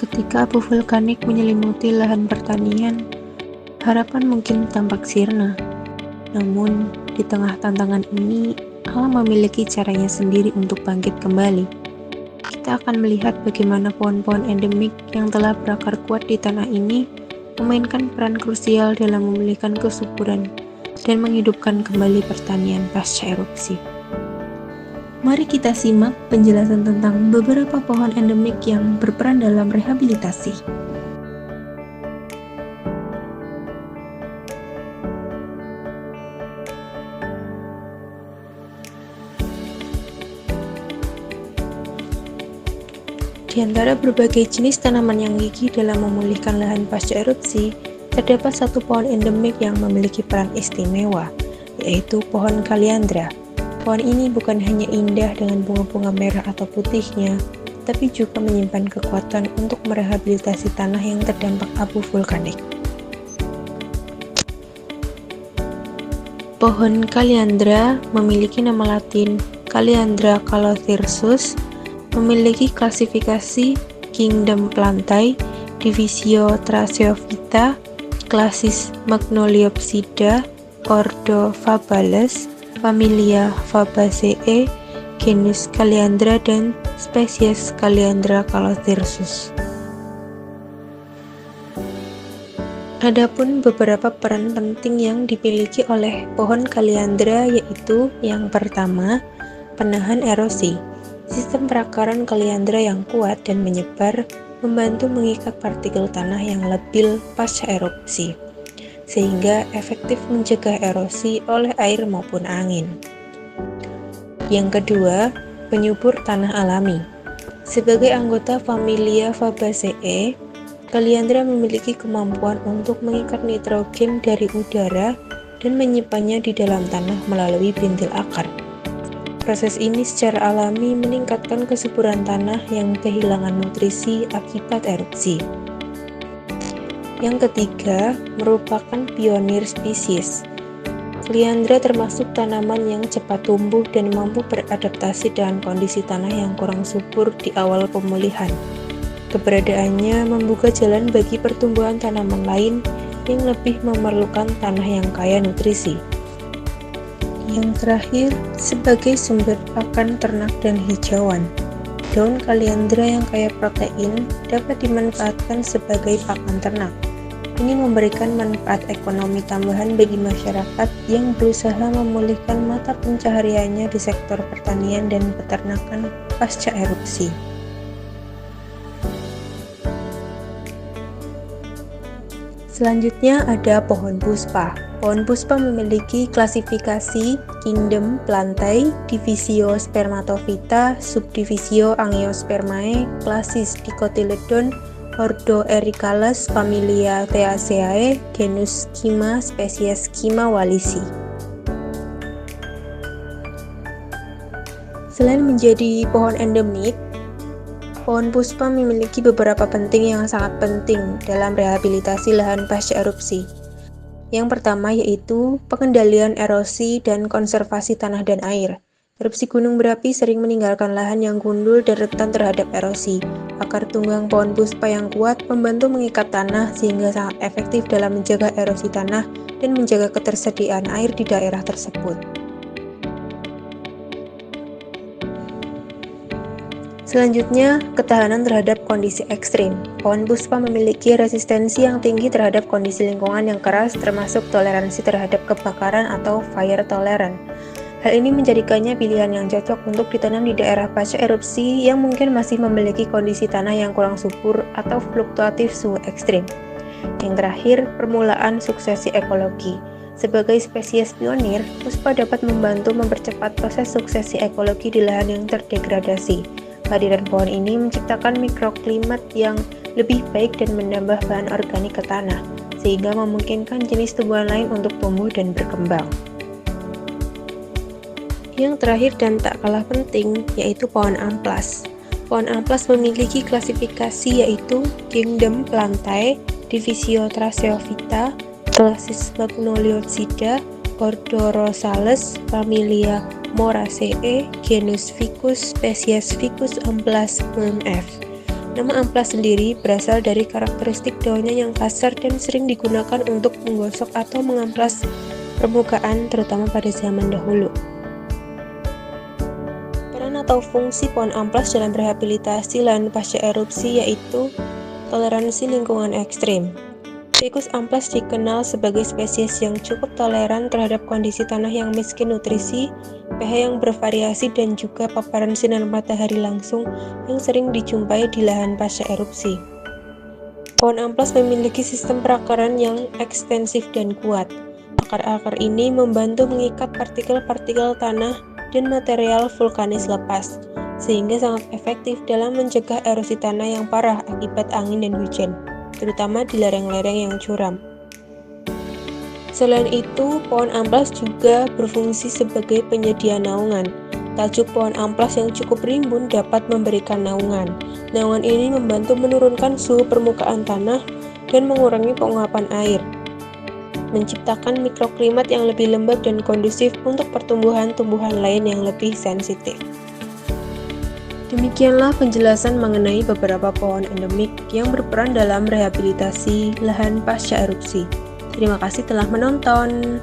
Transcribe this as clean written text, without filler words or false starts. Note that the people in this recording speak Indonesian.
Ketika abu vulkanik menyelimuti lahan pertanian, harapan mungkin tampak sirna. Namun, di tengah tantangan ini, Allah memiliki caranya sendiri untuk bangkit kembali. Kita akan melihat bagaimana pohon-pohon endemik yang telah berakar kuat di tanah ini memainkan peran krusial dalam memulihkan kesuburan dan menghidupkan kembali pertanian pasca erupsi. Mari kita simak penjelasan tentang beberapa pohon endemik yang berperan dalam rehabilitasi. Di antara berbagai jenis tanaman yang gigih dalam memulihkan lahan pasca erupsi, terdapat satu pohon endemik yang memiliki peran istimewa, yaitu pohon kaliandra. Pohon ini bukan hanya indah dengan bunga-bunga merah atau putihnya, tapi juga menyimpan kekuatan untuk merehabilitasi tanah yang terdampak abu vulkanik. Pohon kaliandra memiliki nama latin Kaliandra calothyrsus, memiliki klasifikasi Kingdom Plantae, Divisio Thraceophyta, klasis Magnoliopsida, ordo Fabales, familia Fabaceae, genus Kaliandra dan spesies Kaliandra calothyrsus. Adapun beberapa peran penting yang dimiliki oleh pohon kaliandra, yaitu yang pertama, penahan erosi. Sistem perakaran kaliandra yang kuat dan menyebar membantu mengikat partikel tanah yang labil pasca erupsi, sehingga efektif mencegah erosi oleh air maupun angin. Yang kedua, penyubur tanah alami. Sebagai anggota familia Fabaceae, kaliandra memiliki kemampuan untuk mengikat nitrogen dari udara dan menyimpannya di dalam tanah melalui bintil akar. Proses ini secara alami meningkatkan kesuburan tanah yang kehilangan nutrisi akibat erupsi. Yang ketiga, merupakan pionir spesies. Kaliandra termasuk tanaman yang cepat tumbuh dan mampu beradaptasi dengan kondisi tanah yang kurang subur di awal pemulihan. Keberadaannya membuka jalan bagi pertumbuhan tanaman lain yang lebih memerlukan tanah yang kaya nutrisi. Yang terakhir, sebagai sumber pakan ternak dan hijauan. Daun kaliandra yang kaya protein dapat dimanfaatkan sebagai pakan ternak. Ini memberikan manfaat ekonomi tambahan bagi masyarakat yang berusaha memulihkan mata pencahariannya di sektor pertanian dan peternakan pasca erupsi. Selanjutnya ada pohon puspa. Pohon puspa memiliki klasifikasi Kingdom Plantae, Divisio Spermatophyta, Subdivisio Angiospermae, klasis Dicotyledon, ordo Ericales, familia Theaceae, genus Kima, spesies Kima wallisi. Selain menjadi pohon endemik, pohon puspa memiliki beberapa penting yang sangat penting dalam rehabilitasi lahan pasca erupsi. Yang pertama yaitu pengendalian erosi dan konservasi tanah dan air. Erupsi gunung berapi sering meninggalkan lahan yang gundul dan rentan terhadap erosi. Akar tunggang pohon puspa yang kuat membantu mengikat tanah sehingga sangat efektif dalam menjaga erosi tanah dan menjaga ketersediaan air di daerah tersebut. Selanjutnya, ketahanan terhadap kondisi ekstrim. Pohon puspa memiliki resistensi yang tinggi terhadap kondisi lingkungan yang keras, termasuk toleransi terhadap kebakaran atau fire tolerant. Hal ini menjadikannya pilihan yang cocok untuk ditanam di daerah pasca erupsi yang mungkin masih memiliki kondisi tanah yang kurang subur atau fluktuatif suhu ekstrim. Yang terakhir, permulaan suksesi ekologi. Sebagai spesies pionir, puspa dapat membantu mempercepat proses suksesi ekologi di lahan yang terdegradasi. Kehadiran pohon ini menciptakan mikroklimat yang lebih baik dan menambah bahan organik ke tanah, sehingga memungkinkan jenis tumbuhan lain untuk tumbuh dan berkembang. Yang terakhir dan tak kalah penting, yaitu pohon amplas. Pohon amplas memiliki klasifikasi yaitu Kingdom Plantae, Divisio Thraceophyta, klasis Magnoliopsida, ordo Rosales, familia Moraceae, genus Ficus, spesies Ficus amplas Burm F. Nama amplas sendiri berasal dari karakteristik daunnya yang kasar dan sering digunakan untuk menggosok atau mengamplas permukaan, terutama pada zaman dahulu. Peran atau fungsi pohon amplas dalam rehabilitasi lahan pasca erupsi yaitu toleransi lingkungan ekstrim. Ficus amplas dikenal sebagai spesies yang cukup toleran terhadap kondisi tanah yang miskin nutrisi, pH yang bervariasi, dan juga paparan sinar matahari langsung yang sering dijumpai di lahan pasca erupsi. Pohon amplas memiliki sistem perakaran yang ekstensif dan kuat. Akar-akar ini membantu mengikat partikel-partikel tanah dan material vulkanis lepas, sehingga sangat efektif dalam mencegah erosi tanah yang parah akibat angin dan hujan, terutama di lereng-lereng yang curam. Selain itu, pohon amplas juga berfungsi sebagai penyedia naungan. Tajuk pohon amplas yang cukup rimbun dapat memberikan naungan. Naungan ini membantu menurunkan suhu permukaan tanah dan mengurangi penguapan air, menciptakan mikroklimat yang lebih lembab dan kondusif untuk pertumbuhan tumbuhan lain yang lebih sensitif. Demikianlah penjelasan mengenai beberapa pohon endemik yang berperan dalam rehabilitasi lahan pasca erupsi. Terima kasih telah menonton.